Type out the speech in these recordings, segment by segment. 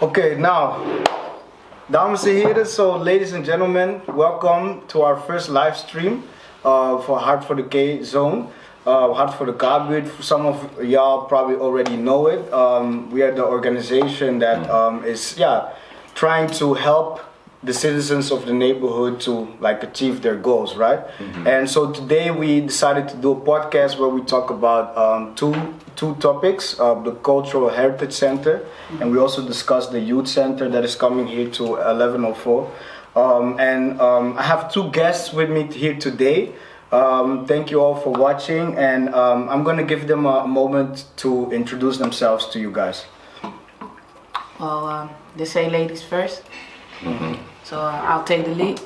Okay, now, dames en heren, so ladies and gentlemen, welcome to our first live stream for Hart for the K Zone, Hart for the K. Some of y'all probably already know it. We are the organization that is trying to help the citizens of the neighborhood to achieve their goals, right? Mm-hmm. And so today we decided to do a podcast where we talk about two topics, the Cultural Heritage Center, and we also discussed the Youth Center that is coming here to 1104. I have two guests with me here today. Thank you all for watching, and I'm gonna give them a moment to introduce themselves to you guys. Well, they say ladies first. Mm-hmm. So I'll take the lead.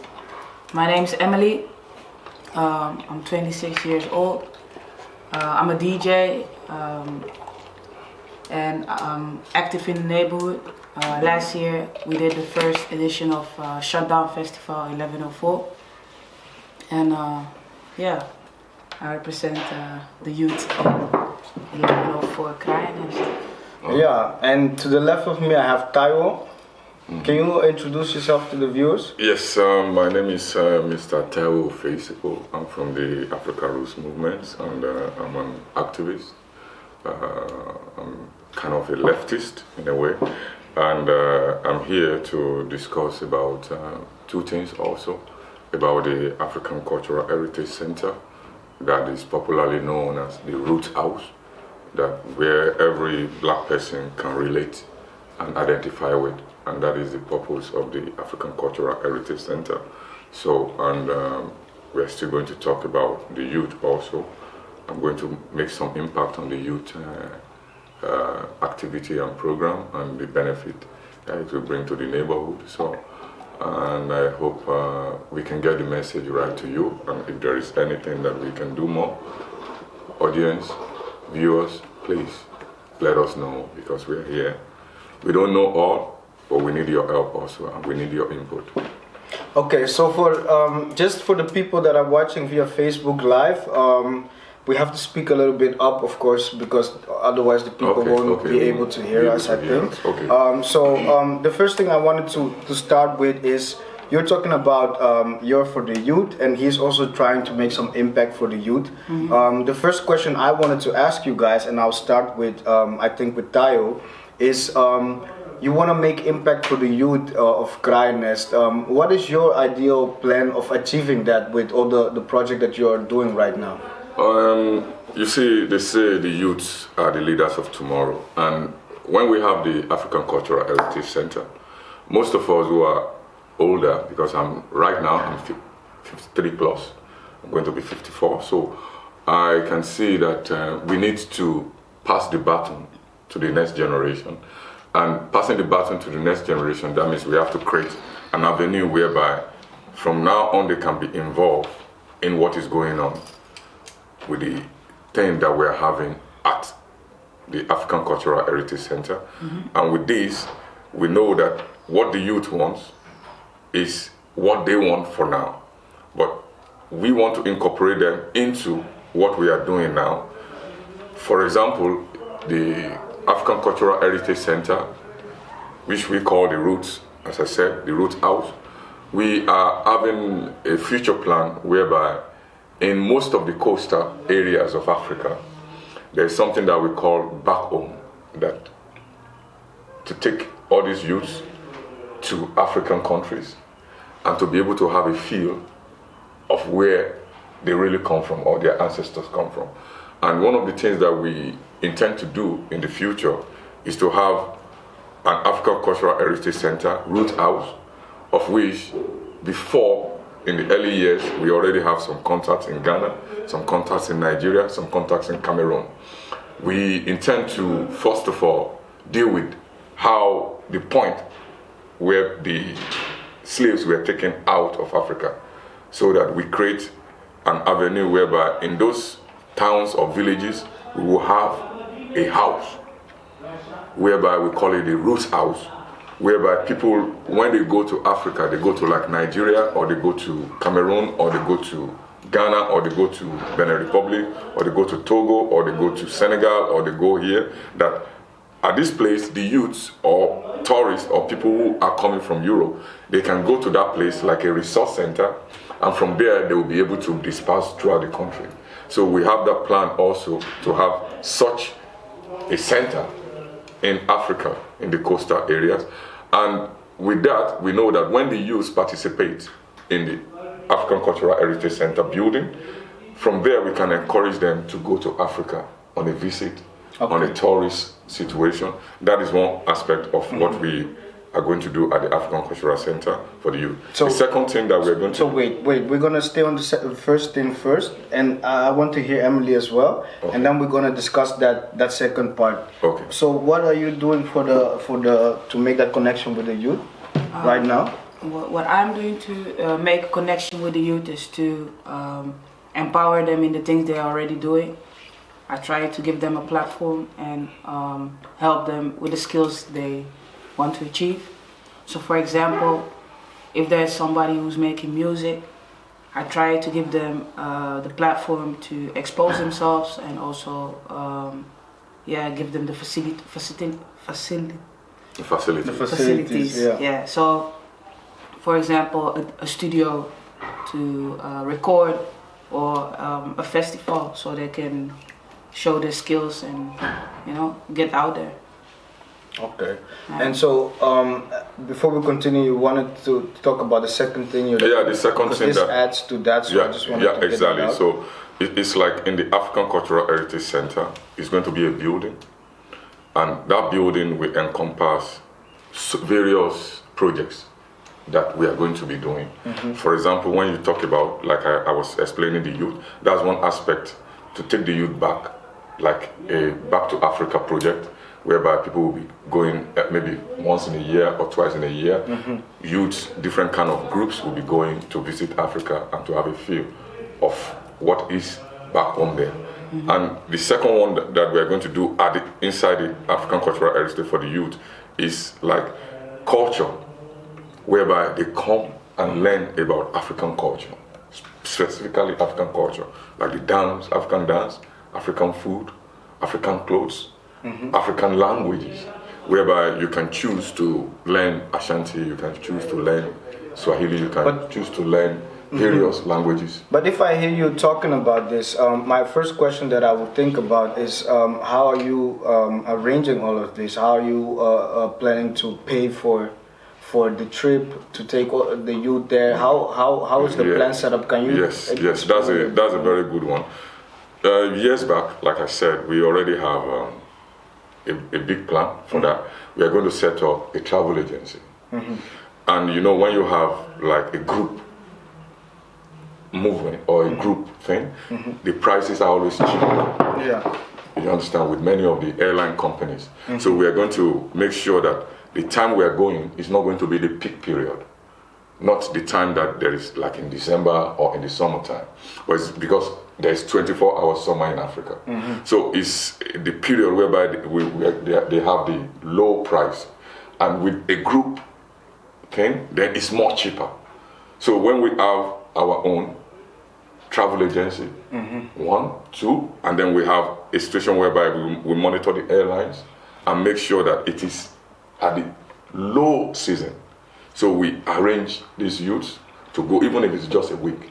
My name is Emily. I'm 26 years old. I'm a DJ and I'm active in the neighborhood. Last year we did the first edition of Shutdown Festival 1104. And I represent the youth in 1104 Kraaiennest. Yeah, and to the left of me I have Taiwo. Can you introduce yourself to the viewers? Yes, my name is Mr. Taiwo. I'm from the Africa Roots movement, and I'm an activist. I'm kind of a leftist in a way, and I'm here to discuss about two things also, about the African Cultural Heritage Center, that is popularly known as the Root House, where every black person can relate and identify with. And that is the purpose of the African Cultural Heritage Center. So, and we're still going to talk about the youth also. I'm going to make some impact on the youth activity and program and the benefit it will bring to the neighborhood. So, and I hope we can get the message right to you. And if there is anything that we can do more, audience, viewers, please let us know, because we're here. We don't know all, but we need your help also, and we need your input. Okay, so for just for the people that are watching via Facebook Live, we have to speak a little bit up, of course, because otherwise the people won't be able to hear us, I think. Okay. The first thing I wanted to start with is, you're talking about you're for the youth, and he's also trying to make some impact for the youth. Mm-hmm. The first question I wanted to ask you guys, and I'll start with, I think with Taiwo, is you want to make impact for the youth of Kraaiennest. What is your ideal plan of achieving that with all the project that you're doing right now? You see, they say the youths are the leaders of tomorrow. And when we have the African Cultural Heritage Center, most of us who are older, because I'm 53 plus, I'm going to be 54, so I can see that we need to pass the baton to the next generation. And passing the baton to the next generation, that means we have to create an avenue whereby from now on they can be involved in what is going on with the thing that we're having at the African Cultural Heritage Center. Mm-hmm. And with this, we know that what the youth wants is what they want for now. But we want to incorporate them into what we are doing now. For example, the African Cultural Heritage Center, which we call the Roots, as I said, the Root House. We are having a future plan whereby in most of the coastal areas of Africa, there's something that we call back home, that to take all these youths to African countries and to be able to have a feel of where they really come from, or their ancestors come from. And one of the things that we intend to do in the future is to have an African Cultural Heritage Center, Root House, of which before, in the early years, we already have some contacts in Ghana, some contacts in Nigeria, some contacts in Cameroon. We intend to, first of all, deal with how the point where the slaves were taken out of Africa, so that we create an avenue whereby in those towns or villages we will have a house, whereby we call it the Root House, whereby people, when they go to Africa, they go to like Nigeria, or they go to Cameroon, or they go to Ghana, or they go to Benin Republic, or they go to Togo, or they go to Senegal, or they go here, that at this place the youths or tourists or people who are coming from Europe, they can go to that place like a resource center, and from there they will be able to disperse throughout the country. So we have that plan also to have such a center in Africa, in the coastal areas. And with that, we know that when the youth participate in the African Cultural Heritage Center building, from there we can encourage them to go to Africa on a visit, on a tourist situation. That is one aspect of what we are going to do at the African Cultural Center for the youth. So, the second thing that we're going to... So wait, we're going to stay on the first thing first, and I want to hear Emily as well, and then we're going to discuss that second part. Okay. So what are you doing to make that connection with the youth right now? What I'm doing to make a connection with the youth is to empower them in the things they're already doing. I try to give them a platform and help them with the skills they want to achieve. So for example, if there's somebody who's making music, I try to give them the platform to expose themselves and also give them the facilities. Yeah. So for example, a studio to record, or a festival, so they can show their skills and get out there. Okay. And so before we continue, you wanted to talk about the second thing. The second thing this adds to that. So I just wanted to get exactly. That out. So it's like in the African Cultural Heritage Center, it's going to be a building, and that building will encompass various projects that we are going to be doing. For example, when you talk about, like I was explaining the youth, that's one aspect, to take the youth back, like a Back to Africa project, whereby people will be going maybe once in a year or twice in a year. Youths, different kind of groups will be going to visit Africa and to have a feel of what is back home there. And the second one that we are going to do inside the African Cultural Heritage for the youth is like culture, whereby they come and learn about African culture, specifically African culture, like the dance, African food, African clothes, African languages, whereby you can choose to learn Ashanti, you can choose to learn Swahili, you can choose to learn various languages. But if I hear you talking about this, my first question that I would think about is how are you arranging all of this? How are you planning to pay for the trip to take the youth there? How is the plan set up? Can you? Yes, that's a very good one. Years back, like I said, we already have a big plan for that. We are going to set up a travel agency, and when you have like a group movement or a group thing, the prices are always cheap. Yeah. You understand, with many of the airline companies. So we are going to make sure that the time we are going is not going to be the peak period, not the time that there is like in December or in the summertime, but it's because there's 24-hour summer in Africa. So it's the period whereby they have the low price, and with a group thing, then it's more cheaper. So when we have our own travel agency, 1, 2, and then we have a situation whereby we monitor the airlines and make sure that it is at the low season. So we arrange these youths to go, even if it's just a week.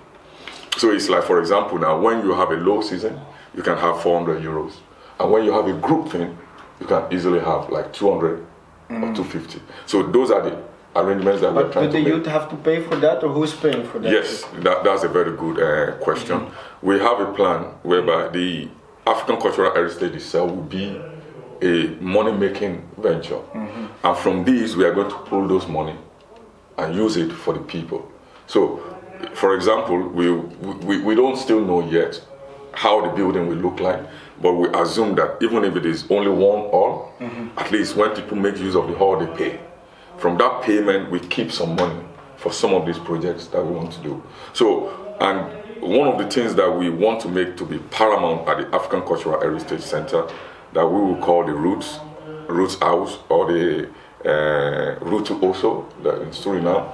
So it's like, for example, now when you have a low season, you can have 400 euros. And when you have a group thing, you can easily have like 200 or 250. So those are the arrangements that we're trying to make. Do the youth have to pay for that, or who's paying for that? Yes, that's a very good question. We have a plan whereby the African Cultural Heritage itself will be a money-making venture. And from these, we are going to pull those money and use it for the people. So, for example, we don't still know yet how the building will look like, but we assume that even if it is only one hall, at least when people make use of the hall, they pay. From that payment, we keep some money for some of these projects that we want to do. So, and one of the things that we want to make to be paramount at the African Cultural Heritage Center, that we will call the Roots House, or the Route also, that in Suriname.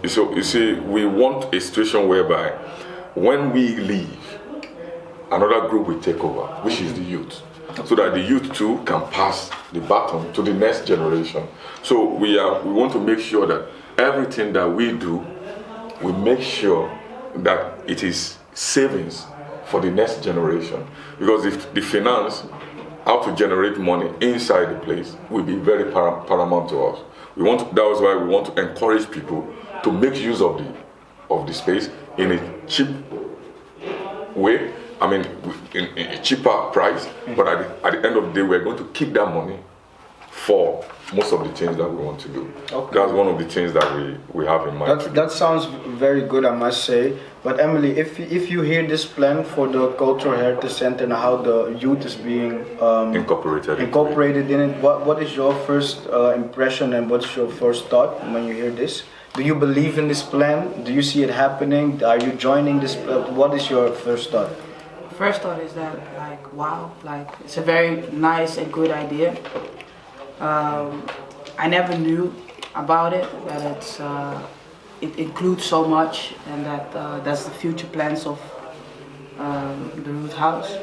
So you see, we want a situation whereby when we leave, another group will take over, which is the youth. so that the youth too can pass the baton to the next generation. So we want to make sure that everything that we do, we make sure that it is savings for the next generation. Because if the finance, how to generate money inside the place, will be very paramount to us. That was why we want to encourage people to make use of the space in a cheap way. I mean, in a cheaper price. But at the end of the day, we're going to keep that money for most of the things that we want to do. Okay. That's one of the things that we have in mind. That sounds very good, I must say. But Emily, if you hear this plan for the Cultural Heritage Center and how the youth is being incorporated in it, what is your first impression and what's your first thought when you hear this? Do you believe in this plan? Do you see it happening? Are you joining this? What is your first thought? First thought is that, like, wow, like, it's a very nice and good idea. I never knew about it, that it includes so much, and that that's the future plans of the Root House.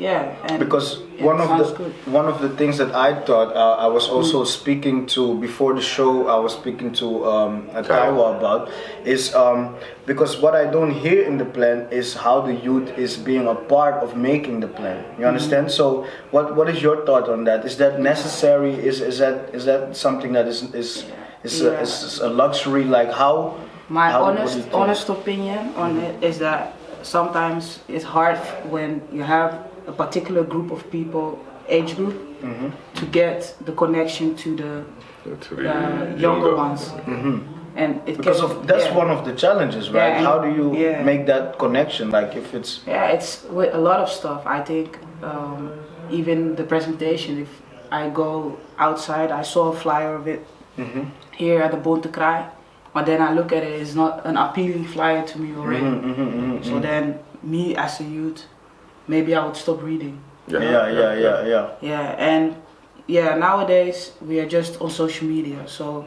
And because one of the things that I thought I was also speaking to before the show, I was speaking to Taiwo about is because what I don't hear in the plan is how the youth is being a part of making the plan. You understand? So what is your thought on that? Is that necessary? Is that something that is a luxury? Like how? My honest opinion on it is that sometimes it's hard when you have a particular group of people, age group, to get the connection to the younger ones. And that's one of the challenges, right? Yeah, how do you make that connection? Like if it's it's with a lot of stuff. I think even the presentation. If I go outside, I saw a flyer of it here at the Buurten Kraai, but then I look at it, it's not an appealing flyer to me already. So then, me as a youth, maybe I would stop reading. Nowadays we are just on social media, so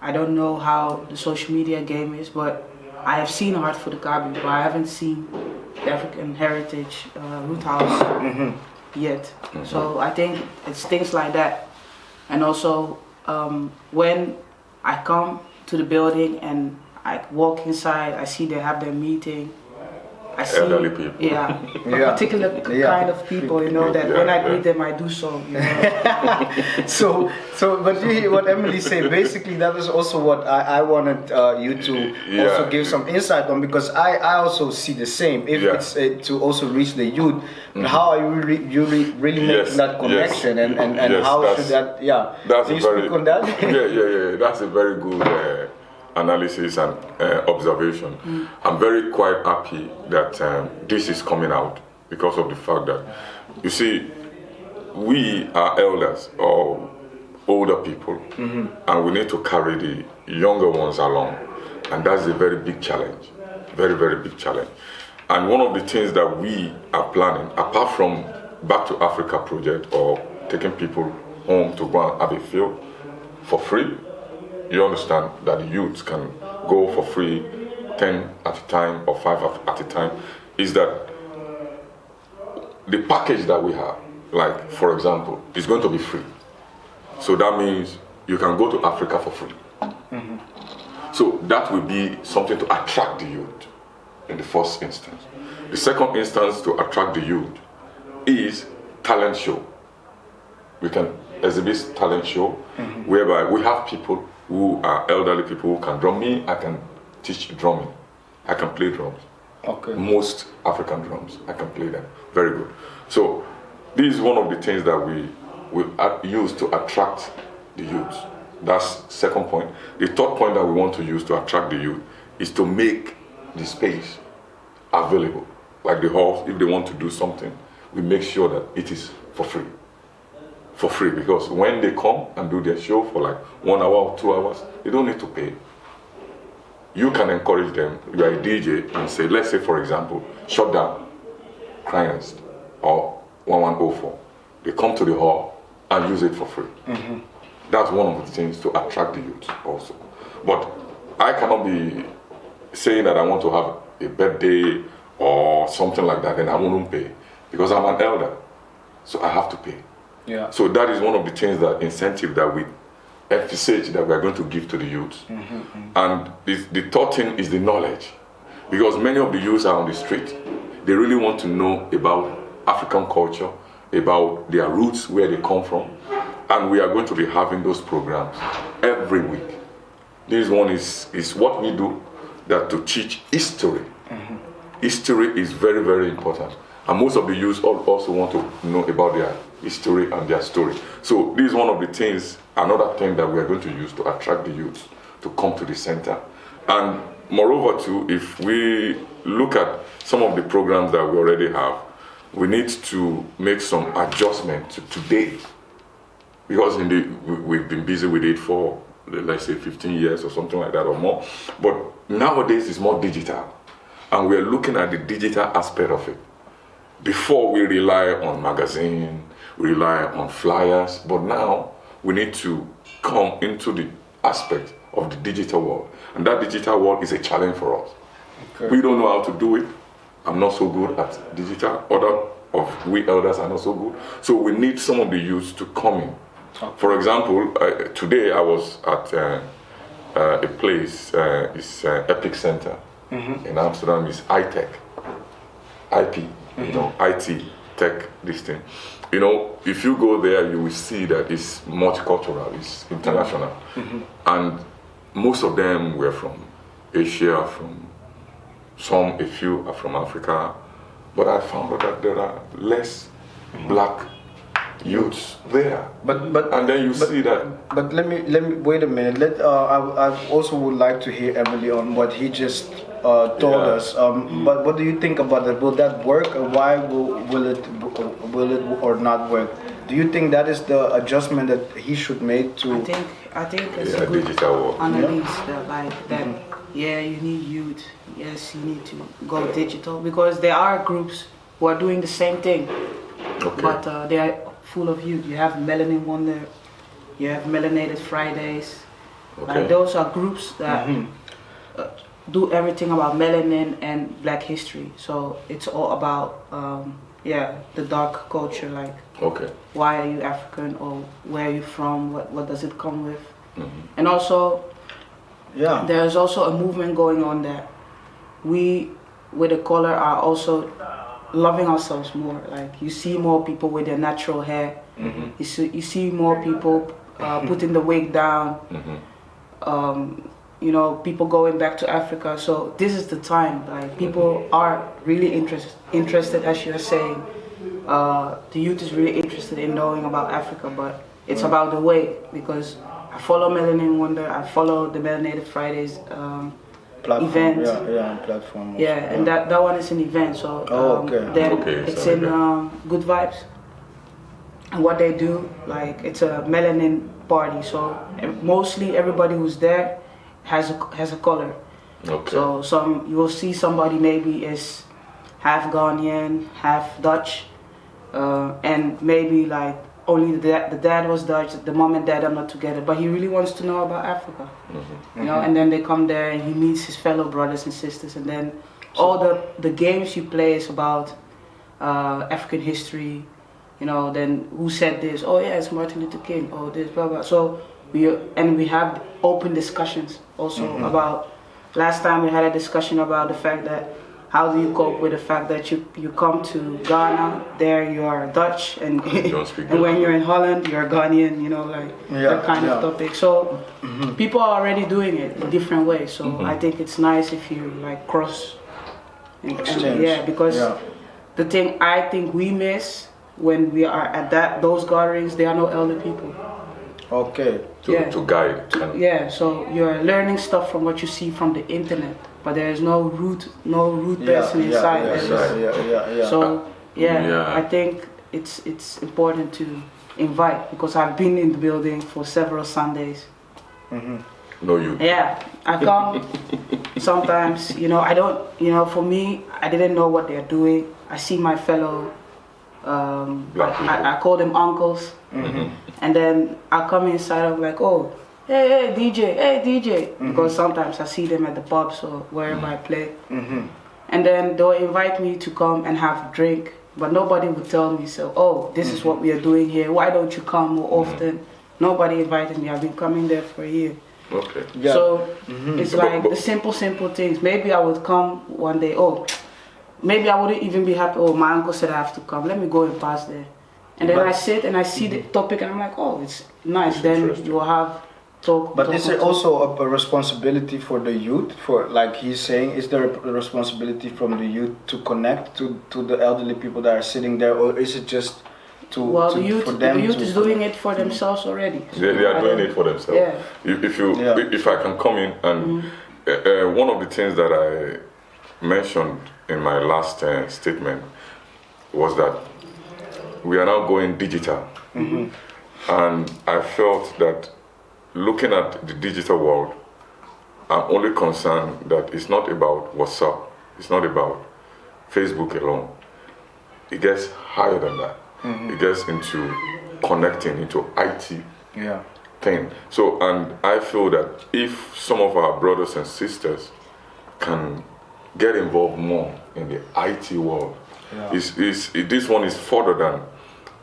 I don't know how the social media game is, but I have seen Hart for the KbuurtTV, but I haven't seen the African Heritage Root House yet. So I think it's things like that, and also when I come to the building and I walk inside, I see they have their meeting. I see elderly people. Particular kind of people, you know, that when I greet them, I do so. You know? But you hear what Emily said. Basically, that is also what I wanted you to also give some insight on, because I also see the same. If it's to also reach the youth, but how are you really making that connection and how should that? That's Can you speak on that? That's a very good. Analysis and observation. I'm quite happy that this is coming out, because of the fact that, you see, we are elders or older people, and we need to carry the younger ones along, and that's a very big challenge, very, very big challenge. And one of the things that we are planning, apart from Back to Africa project or taking people home to go and have a field for free, you understand that the youths can go for free 10 at a time or 5 at a time, is that the package that we have, like for example, is going to be free. So that means you can go to Africa for free. So that will be something to attract the youth in the first instance. The second instance to attract the youth is talent show. We can exhibit talent show whereby we have people who are elderly people who can drum. Me, I can teach drumming. I can play drums. Okay. Most African drums, I can play them. Very good. So this is one of the things that we use to attract the youth. That's second point. The third point that we want to use to attract the youth is to make the space available. Like the halls, if they want to do something, we make sure that it is for free. For free, because when they come and do their show for like 1 hour or 2 hours, they don't need to pay. You can encourage them. You are a DJ and say, let's say for example, shut down Kraaiennest or 1104. They come to the hall and use it for free. That's one of the things to attract the youth also. But I cannot be saying that I want to have a birthday or something like that, and I wouldn't pay. because I'm an elder, so I have to pay. Yeah. So that is one of the things, that incentive that we envisage that we are going to give to the youth. And the third thing is the knowledge, because many of the youths are on the street. They really want to know about African culture, about their roots, where they come from, and we are going to be having those programs every week. This one is what we do, that to teach history. History is very, very important, and most of the youth also want to know about their history and their story. So this is one of the things, another thing that we are going to use to attract the youth to come to the center. And moreover too, if we look at some of the programs that we already have, we need to make some adjustment to today, because we've been busy with it for, let's say, 15 years or something like that or more. But nowadays it's more digital, and we're looking at the digital aspect of it. Before, we rely on magazine, we rely on flyers, but now we need to come into the aspect of the digital world, and that digital world is a challenge for us. Okay. We don't know how to do it. I'm not so good at digital. Other of we elders are not so good. So we need some of the youth to come in. Okay. For example, today I was at a place, it's Epic Center in Amsterdam. It's iTech, IP, you know, IT, tech, this thing. You know, if you go there, you will see that it's multicultural, it's international. And most of them were from Asia, a few are from Africa, but I found out that there are less black youths there. And then you see that. But let me wait a minute. I also would like to hear Emily on what he just told us. But what do you think about that? Will that work, or why will it or not work? Do you think that is the adjustment that he should make to? I think it's a good digital analysis that, like that. Yeah, you need youth. Yes, you need to go digital, because there are groups who are doing the same thing, but they are full of youth. You have Melanin Wonder, you have Melanated Fridays. Like those are groups that do everything about melanin and Black history. So it's all about the dark culture, like why are you African, or where are you from, what does it come with, and also there's also a movement going on that we with the color are also loving ourselves more. Like you see more people with their natural hair, you see more people putting the wig down, you know, people going back to Africa. So this is the time, like people are really interested, as you're saying. The youth is really interested in knowing about Africa, but it's about the way, because I follow Melanin Wonder, I follow the Melanated Fridays event. Platform. And that one is an event, so it's in Good Vibes. And what they do, like, it's a melanin party, so mostly everybody who's there has a color. So you will see somebody maybe is half Ghanaian, half Dutch, and maybe like only the dad was Dutch, the mom and dad are not together, but he really wants to know about Africa. You know, and then they come there and he meets his fellow brothers and sisters, and then all the games you play is about African history. You know, then who said this? Oh yeah, it's Martin Luther King. Oh, this, blah blah. So we have open discussions also about. Last time we had a discussion about the fact that how do you cope with the fact that you come to Ghana, there you are Dutch, and and when you're in Holland you're Ghanaian. You know, like that kind of topic. So people are already doing it in different ways. So I think it's nice if you like cross. Because the thing I think we miss when we are at those gatherings, there are no elder people. To guide. So you're learning stuff from what you see from the internet, but there is no root person inside. So I think it's important to invite, because I've been in the building for several Sundays. No, you. Yeah, I come sometimes. You know, I don't. You know, for me, I didn't know what they're doing. I see my fellow. I call them uncles, and then I come inside. I'm like, oh, hey DJ, because sometimes I see them at the pubs or wherever I play, and then they'll invite me to come and have a drink but nobody would tell me, so, oh, this is what we are doing here, why don't you come more often? Nobody invited me. I've been coming there for a year. Okay. Yeah. So it's like the simple things. Maybe I would come one day, oh, maybe I wouldn't even be happy, oh, my uncle said I have to come, let me go and pass there. And then I sit and I see the topic and I'm like, oh, it's nice. Then you will have talk. But is it also a responsibility for the youth? For, like he's saying, is there a responsibility from the youth to connect to the elderly people that are sitting there, or is it just the youth is doing it for themselves already. They are doing it for themselves. Yeah. If I can come in and one of the things that I mentioned in my last statement was that we are now going digital, and I felt that looking at the digital world, I'm only concerned that it's not about WhatsApp, it's not about Facebook alone. It gets higher than that. It gets into connecting into IT thing. So, and I feel that if some of our brothers and sisters can get involved more in the IT world, this one is further than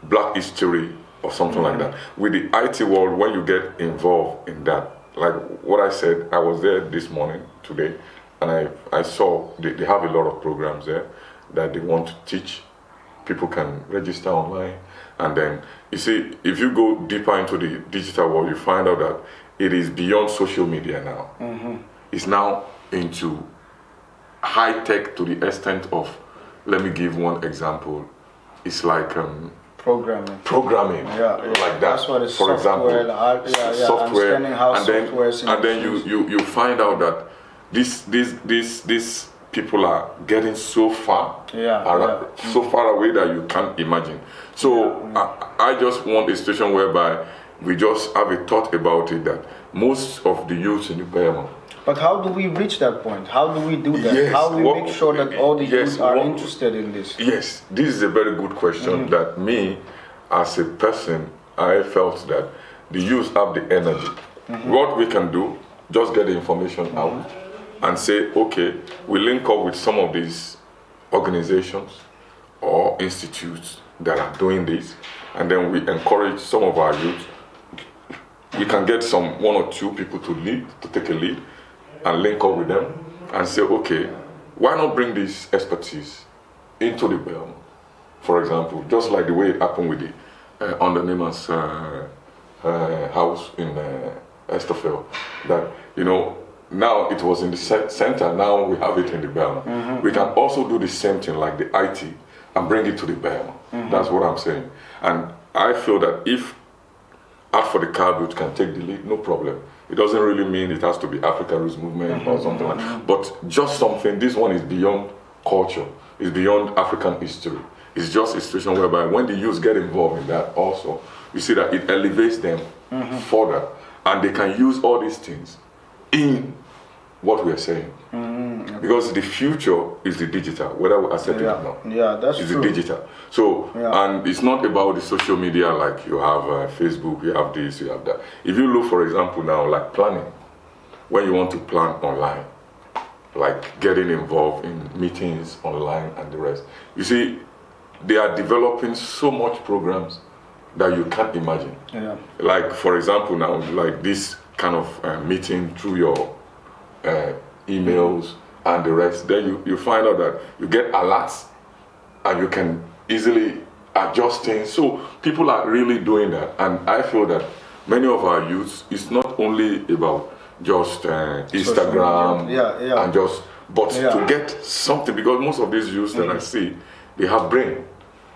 Black history or something like that. With the IT world, when you get involved in that, like what I said, I was there this morning, today, and I saw they have a lot of programs there that they want to teach. People can register online, and then you see, if you go deeper into the digital world, you find out that it is beyond social media now. It's now into high tech to the extent of, let me give one example. It's like programming, like that. That's what it's for software, example, software, understanding how and then you find out that this people are getting so far, so far away that you can't imagine. So I just want a situation whereby we just have a thought about it, that most of the youth in the Thema. But how do we reach that point? How do we do that? Yes, how do we make sure that all the youth are interested in this? Yes, this is a very good question that me, as a person, I felt that the youth have the energy. What we can do, just get the information out and say, okay, we link up with some of these organizations or institutes that are doing this, and then we encourage some of our youth. We can get one or two people to take a lead, and link up with them and say, okay, why not bring this expertise into the Thema? For example, just like the way it happened with the undernemer's house in Eerste, that, now it was in the center, now we have it in the Thema. We can also do the same thing like the IT and bring it to the Thema. That's what I'm saying. And I feel that if Art for the Kabut can take the lead, no problem. It doesn't really mean it has to be African Roots Movement or something like that. But just something, this one is beyond culture, it's beyond African history. It's just a situation whereby when the youth get involved in that also, you see that it elevates them further, and they can use all these things in what we are saying. Because the future is the digital, whether we accept it or not. Yeah, that's it's true. the digital. So, and it's not about the social media like you have Facebook, you have this, you have that. If you look, for example, now, like planning, when you want to plan online, like getting involved in meetings online and the rest, you see, they are developing so much programs that you can't imagine. Like, for example, now, like this kind of meeting through your emails and the rest, then you find out that you get alerts and you can easily adjust things. So people are really doing that, and I feel that many of our youths, it's not only about just Instagram and just, but to get something, because most of these youths that I see, they have brain.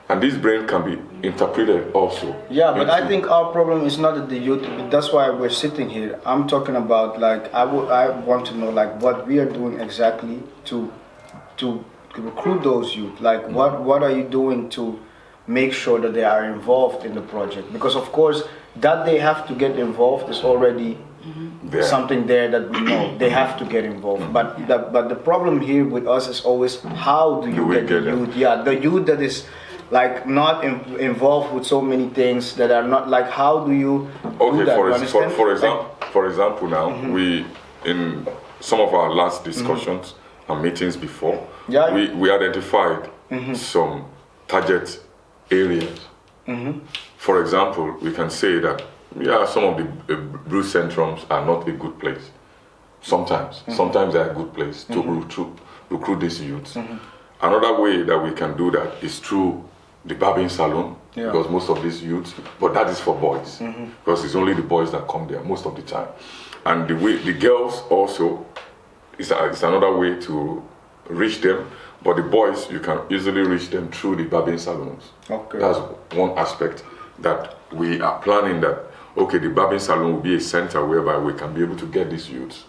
And this brain can be interpreted also. Yeah, but I think our problem is not that the youth, that's why we're sitting here. I'm talking about, like, I want to know, like, what we are doing exactly to recruit those youth. Like, what are you doing to make sure that they are involved in the project? Because, of course, that they have to get involved is already something there that we know. They have to get involved. But the problem here with us is always, how do you get the youth? Yeah, the youth that is like not involved with so many things that are not, like, how do you do that? For example now, we, in some of our last discussions and meetings before, we identified some target areas. For example, we can say that some of the Jongerencentrums are not a good place. Sometimes they are a good place to recruit these youths. Another way that we can do that is through the barbing salon, because most of these youths, but that is for boys, because it's only the boys that come there most of the time. And the girls also, it's another way to reach them, but the boys, you can easily reach them through the barbing salons. Okay. That's one aspect that we are planning, that, okay, the barbing salon will be a center whereby we can be able to get these youths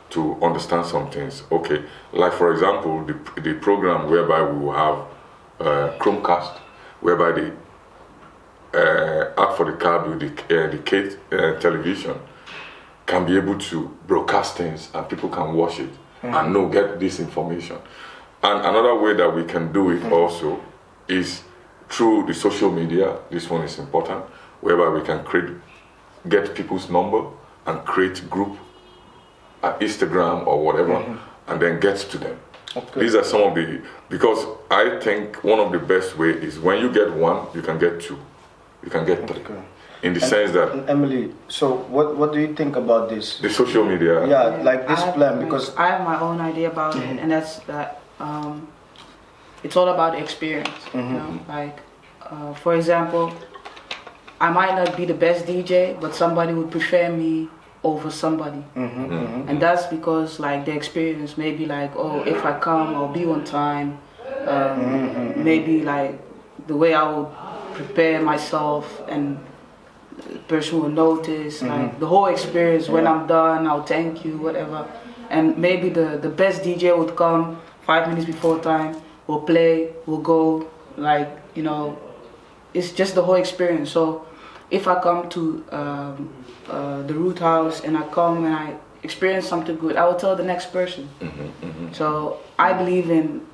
to understand some things. Okay, like for example, the program whereby we will have Chromecast, whereby the Act for the Cab, the Kate television can be able to broadcast things and people can watch it and get this information. And another way that we can do it also is through the social media. This one is important, whereby we can get people's number and create group at Instagram or whatever, and then get to them. Okay. These are some of because I think one of the best way is when you get one, you can get two, you can get three. Okay. In the sense that... Emily, so what do you think about this? The social media? Yeah, like this plan, because... I have my own idea about it, and that's that it's all about experience. You know? Like, for example, I might not be the best DJ, but somebody would prefer me over somebody. And that's because like the experience, maybe like, oh, if I come, I'll be on time. Maybe like the way I would prepare myself and the person will notice, like the whole experience. When I'm done, I'll thank you, whatever. And maybe the best DJ would come 5 minutes before time, we'll play, we'll go, like, you know, it's just the whole experience. So if I come to the root house and I come and I experience something good, I will tell the next person. So I believe in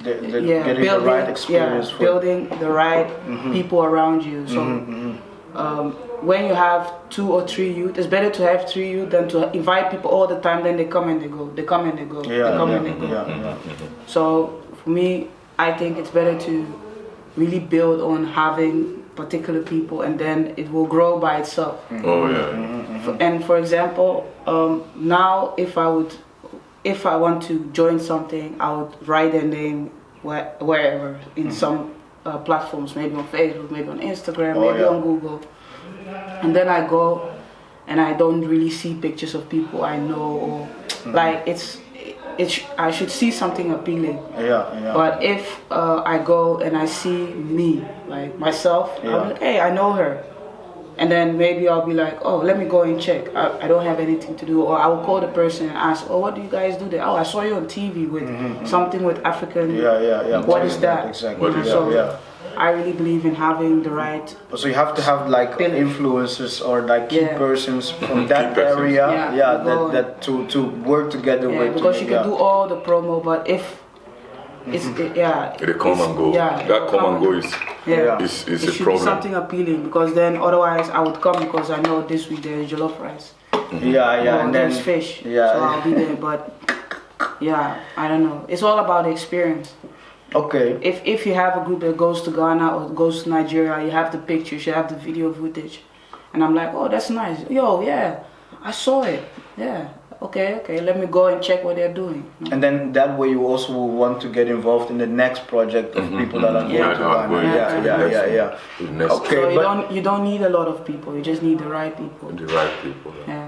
getting the right experience, building the right people around you. So when you have 2 or 3 youth, it's better to have 3 youth than to invite people all the time. Then they come and they go. They come and they go. They come and they go. So for me, I think it's better to really build on having particular people, and then it will grow by itself. And for example, now if I want to join something, I would write their name wherever in some platforms, maybe on Facebook, maybe on Instagram, maybe on Google, and then I go and I don't really see pictures of people I know, or like I should see something appealing. But if I go and I see me, like myself, I'm like, hey, I know her. And then maybe I'll be like, oh, let me go and check. I don't have anything to do. Or I will call the person and ask, oh, what do you guys do there? Oh, I saw you on TV with something with African. What is that? Exactly. I really believe in having the right... So you have to have like influencers or like key persons from that area, that to work together with. Because you can do all the promo, but if it's the come and go. That come and go is a problem. It should be something appealing, because then otherwise I would come because I know this week there is jollof rice. And there's fish. So I'll be there, but I don't know. It's all about the experience. Okay. If you have a group that goes to Ghana or goes to Nigeria, you have the pictures, you have the video footage, and I'm like, oh, that's nice. Yo, I saw it. Okay, let me go and check what they're doing. And then that way you also will want to get involved in the next project of people that are going to Ghana. Okay, so you don't need a lot of people, you just need the right people.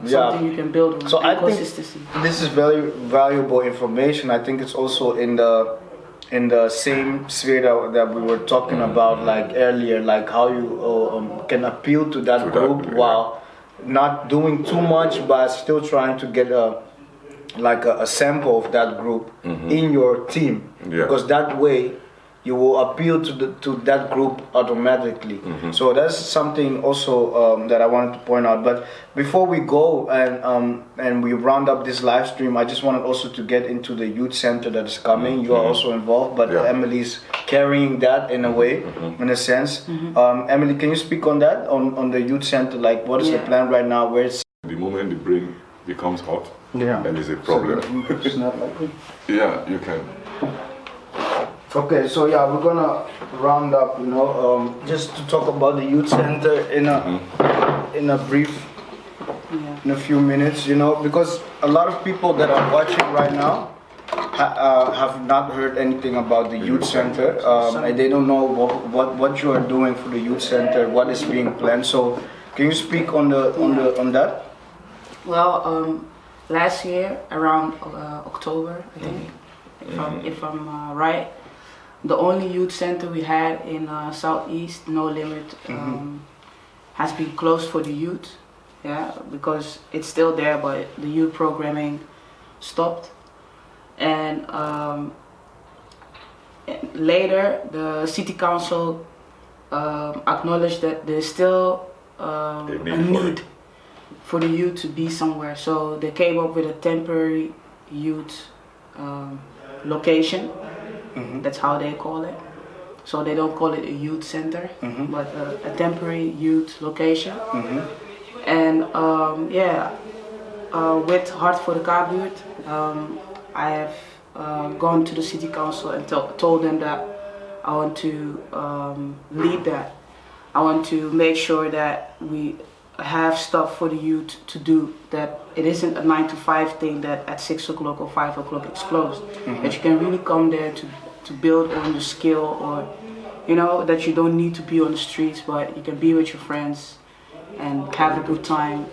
Something you can build on. So I think this is very valuable information. I think it's also in the same sphere that we were talking about like earlier, like how you can appeal to that group while not doing too much, but still trying to get a sample of that group in your team, because that way you will appeal to that group automatically. So that's something also that I wanted to point out. But before we go and we round up this live stream, I just wanted also to get into the youth center that is coming. You are also involved, but Emily's carrying that in a way, in a sense. Emily, can you speak on that, on the youth center? Like, what is the plan right now? Where it's the moment the brain becomes hot, then there's a problem. So it's not like it. You can. Okay, so yeah, we're gonna round up, just to talk about the youth center in a brief, in a few minutes, because a lot of people that are watching right now have not heard anything about the youth center, and they don't know what you are doing for the youth center, what is being planned. So, can you speak on that? Well, last year around October, I think, if I'm right, the only youth center we had in Southeast, No Limit, has been closed for the youth. Yeah, because it's still there, but the youth programming stopped. And later, the city council acknowledged that there's still a need for the youth to be somewhere. So they came up with a temporary youth location. That's how they call it. So they don't call it a youth center, but a temporary youth location. And with Hart voor de K-buurt, I have gone to the city council and told them that I want to lead that. I want to make sure that we have stuff for the youth to do, that it isn't a 9 to 5 thing that at 6 o'clock or 5 o'clock it's closed. That you can really come there to build on your skill, or that you don't need to be on the streets, but you can be with your friends and have a good time,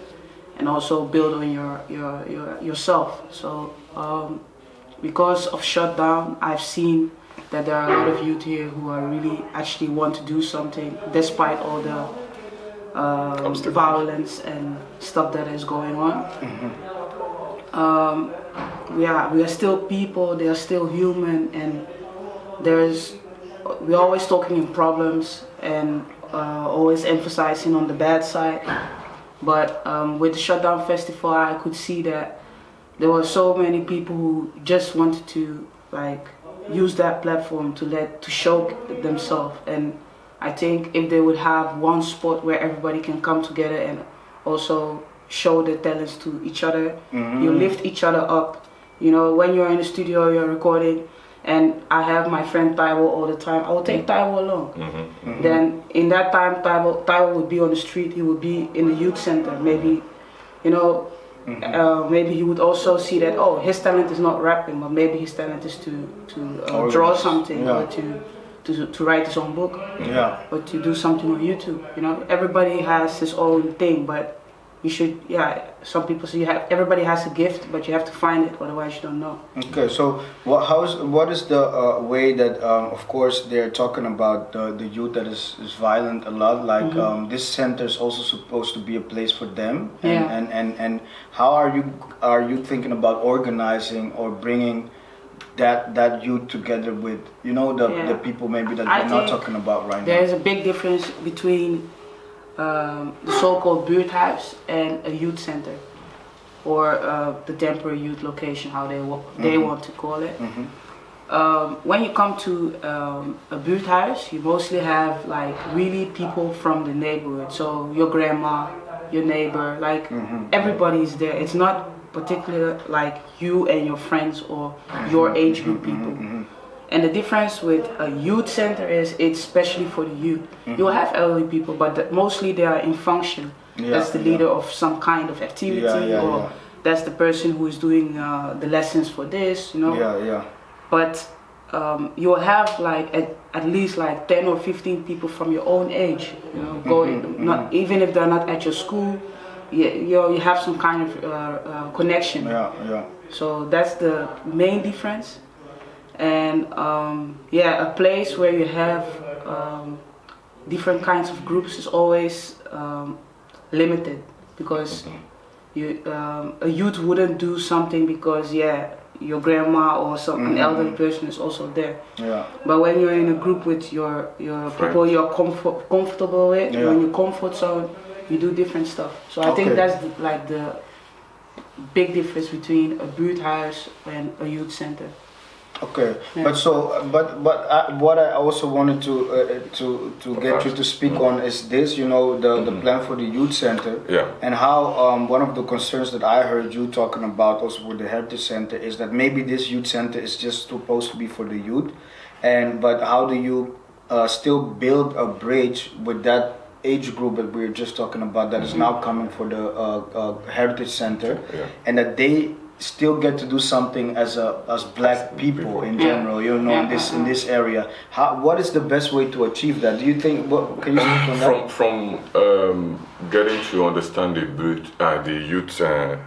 and also build on yourself. So because of shutdown, I've seen that there are a lot of youth here who are really actually want to do something despite all the violence and stuff that is going on. We are still people, they are still human, and we're always talking in problems and always emphasizing on the bad side. But with the Shutdown Festival, I could see that there were so many people who just wanted to use that platform to show themselves. And I think if they would have one spot where everybody can come together and also show their talents to each other, you lift each other up. When you're in the studio, you're recording, and I have my friend Taiwo all the time. I will take Taiwo along. Then in that time, Taiwo would be on the street. He would be in the youth center. Maybe, maybe he would also see that his talent is not rapping, but maybe his talent is to draw something, or to write his own book, or to do something on YouTube. Everybody has his own thing, but you should, some people say everybody has a gift, but you have to find it, otherwise you don't know. Okay, so what is the way that, of course, they're talking about the youth that is violent a lot, this center is also supposed to be a place for them, and how are you thinking about organizing or bringing that youth together with, the people maybe that we're not talking about right now? There is a big difference between the so-called buurthuis and a youth center, or the temporary youth location, how they want to call it. When you come to a buurthuis, you mostly have really people from the neighborhood. So your grandma, your neighbor, everybody is there. It's not particular you and your friends or your age group people. And the difference with a youth center is it's especially for the youth. You'll have elderly people, but mostly they are in function. That's the leader of some kind of activity, or that's the person who is doing the lessons for this, But you'll have at least 10 or 15 people from your own age, going, not even if they're not at your school, you have some kind of connection. So that's the main difference. And a place where you have different kinds of groups is always limited, because a youth wouldn't do something because your grandma or an elderly person is also there. But when you're in a group with your people you're comfortable with, you're in your comfort zone, you do different stuff. So I think that's the big difference between a buurthuis and a youth center. Okay, but what I also wanted to get you to speak on is this, the plan for the youth center, and how one of the concerns that I heard you talking about also with the heritage center is that maybe this youth center is just supposed to be for the youth, but how do you still build a bridge with that age group that we were just talking about that is now coming for the Heritage Center, and that they still get to do something as black people in general, you know, in this area. What is the best way to achieve that? Do you think? Can you speak on that? From getting to understand the youth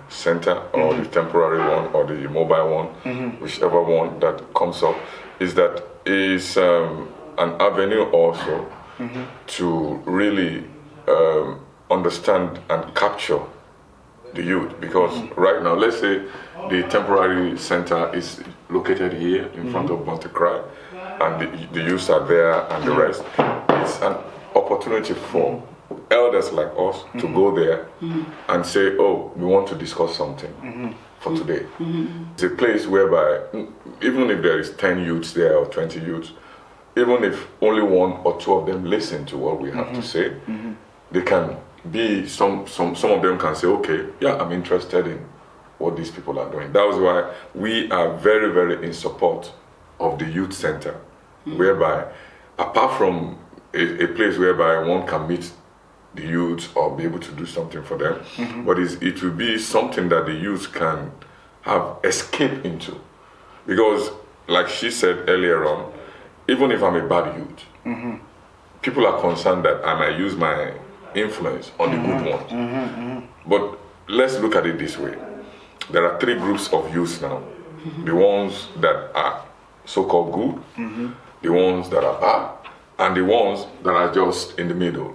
center or the temporary one or the mobile one, whichever one that comes up, is an avenue also to really understand and capture the youth, because right now, let's say the temporary center is located here in front of Monte Cry, and the youths are there and the rest. It's an opportunity for elders like us to go there and say, oh, we want to discuss something for today. It's a place whereby even if there is 10 youths there or 20 youths, even if only 1 or 2 of them listen to what we have to say, they can be, some of them can say, okay, yeah, I'm interested in what these people are doing. That was why we are very, very in support of the youth center, whereby apart from a place whereby one can meet the youth or be able to do something for them, but it will be something that the youth can have escape into. Because like she said earlier on, even if I'm a bad youth, people are concerned that I might use my influence on the good ones. But let's look at it this way. There are 3 groups of youth now. The ones that are so-called good, the ones that are bad, and the ones that are just in the middle,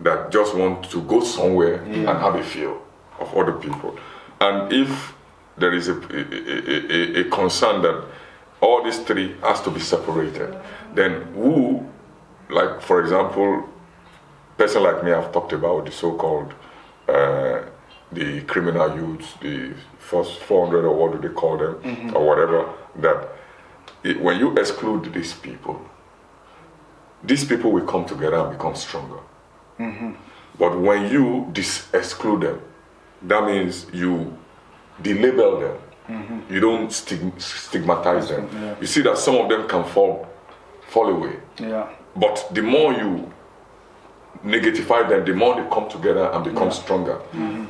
that just want to go somewhere and have a feel of other people. And if there is a concern that all these 3 has to be separated, then who, like for example, person like me, I've talked about the so-called the criminal youths, the first 400 or what do they call them, or whatever, that when you exclude these people will come together and become stronger. But when you exclude them, that means you delabel them. You don't stigmatize them. You see that some of them can fall away. But the more you negatify them, the more they come together and become stronger.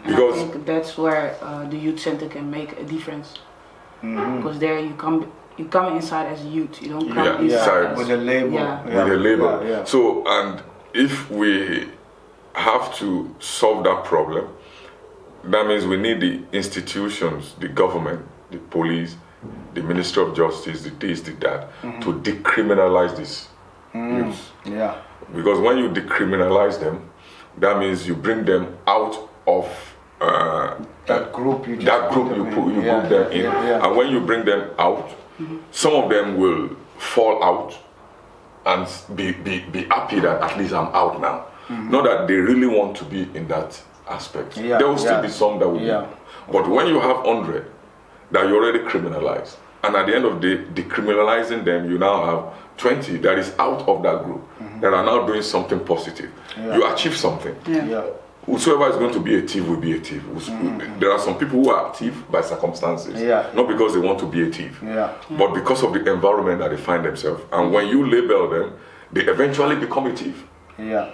Because I think that's where the youth center can make a difference. Because there you come inside as a youth. You don't come inside with a label. With a label. So, and if we have to solve that problem, that means we need the institutions, the government, the police, the Ministry of Justice, the this, the that, to decriminalize this youth. Because when you decriminalize them, that means you bring them out of that group you put them in. And when you bring them out, some of them will fall out and be happy that at least I'm out now. Not that they really want to be in that aspect. There will still be some that will be. But when you have 100 that you already criminalized, and at the end of the day, decriminalizing them, you now have 20 that is out of that group, that are now doing something positive. You achieve something. Whosoever is going to be a thief will be a thief. There are some people who are thief by circumstances, not because they want to be a thief, but because of the environment that they find themselves. And when you label them, they eventually become a thief.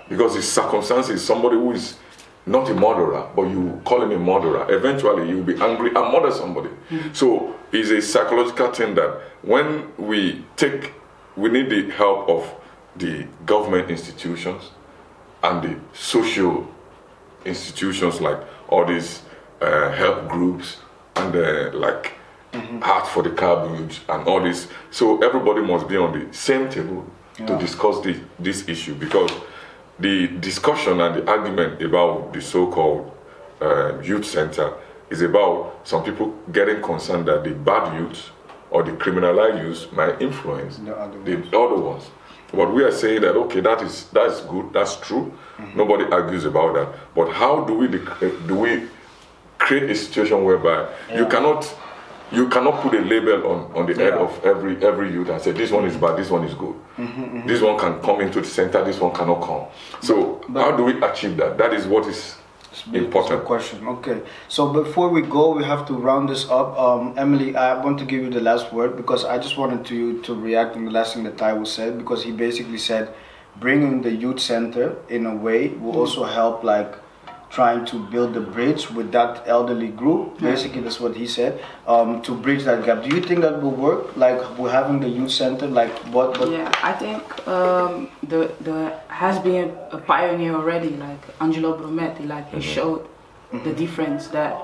Because the circumstances, somebody who is not a murderer, but you call him a murderer, eventually you'll be angry and murder somebody. So it's a psychological thing that when we need the help of the government institutions and the social institutions, like all these help groups and like Heart for the Cabbage and all this. So everybody must be on the same table to discuss this issue, because the discussion and the argument about the so-called youth center is about some people getting concerned that the bad youth or the criminalized youth might influence the other ones. But we are saying that, okay, that's good, that's true. Nobody argues about that. But how do we create a situation whereby you cannot put a label on the head of every youth and say this one is bad, this one is good. This one can come into the center, this one cannot come. So how do we achieve that? That is what is important. Question. Okay. So before we go, we have to round this up. Emily, I want to give you the last word because I just wanted you to react on the last thing that Taiwo said, because he basically said bringing the youth center in a way will also help, like trying to build the bridge with that elderly group. Basically, that's what he said. To bridge that gap. Do you think that will work? Like we're having the youth center. Like what? Yeah, I think the has been a pioneer already. Like Angelo Brometti, like he showed the difference that,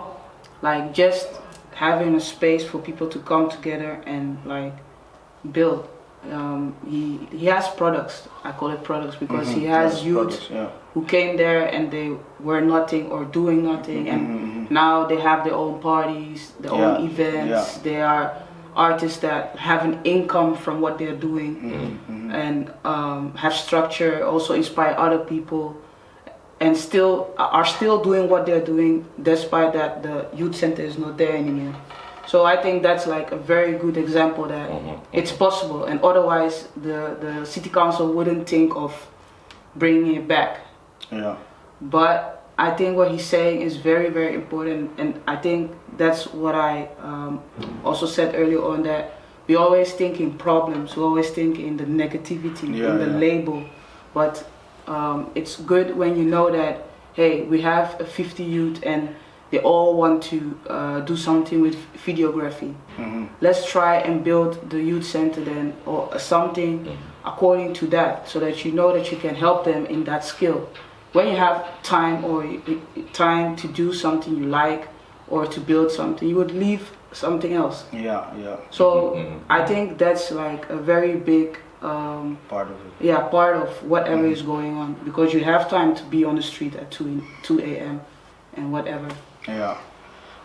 like just having a space for people to come together and like build. He has products. I call it products because he has youth who came there and they were nothing or doing nothing, and now they have their own parties, their own events. They are artists that have an income from what they're doing, and have structure. Also inspire other people, and are still doing what they're doing despite that the youth center is not there anymore. So I think that's like a very good example that it's possible, and otherwise the city council wouldn't think of bringing it back. Yeah. But I think what he's saying is very, very important, and I think that's what I also said earlier on, that we always think in problems, we always think in the negativity, in the label, but it's good when you know that, hey, we have a 50 youth and they all want to do something with videography. Let's try and build the youth center then, or something according to that, so that you know that you can help them in that skill. When you have time or time to do something you like or to build something, you would leave something else. So I think that's like a very big part of it. Yeah, part of whatever is going on, because you have time to be on the street at 2 a.m. and whatever. Yeah.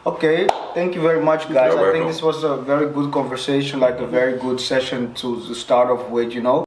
Okay, thank you very much, guys. You're I think this was a very good conversation, like a very good session to start off with, you know.